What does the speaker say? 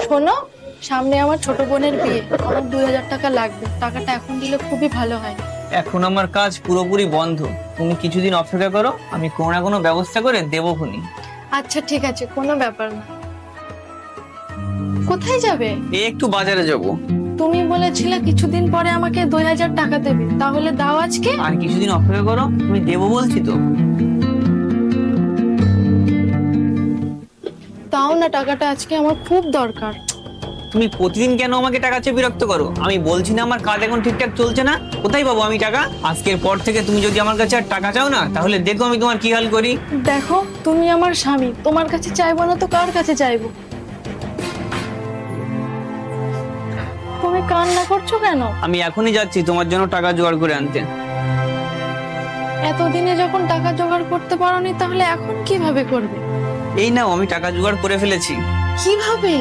শোনো, সামনে আমার ছোট বোনের বিয়ে, আমার 2000 টাকা লাগবে। টাকাটা এখন দিলে খুবই ভালো হয়। এখন আমার কাজ পুরোপুরি বন্ধ, তুমি কিছুদিন অপেক্ষা করো, আমি কোনো না কোনো ব্যবস্থা করে দেবো খুনি। আচ্ছা ঠিক আছে, কোনো ব্যাপার না। কোথায় যাবে? এই একটু বাজারে যাব। তুমি বলেছিলে কিছুদিন পরে আমাকে 2000 টাকা দেবে, তাহলে দাও আজকে। আর কিছুদিন অপেক্ষা করো, তুমি দেবো বলছি তো। দাও না, টাকাটা আজকে আমার খুব দরকার। তুমি প্রতিদিন কেন আমাকে টাকা চেয়ে বিরক্ত করো? আমি বলছি না আমার কাজ এখন ঠিকঠাক চলছে না, কোথায় পাবো আমি টাকা? আজকের পর থেকে তুমি যদি আমার কাছে আর টাকা চাও না, তাহলে দেখো আমি তোমার কি হাল করি। দেখো, তুমি আমার স্বামী, তোমার কাছে চাইবো না তো কার কাছে চাইবো? তুমি কান্না করছো কেন? আমি এখনই যাচ্ছি তোমার জন্য টাকা জোগাড় করে আনতে। এতদিনে যখন টাকা জোগাড় করতে পারোনি, তাহলে এখন কিভাবে করবে? এই নাও, আমি টাকা জোগাড় করে ফেলেছি। কিভাবে?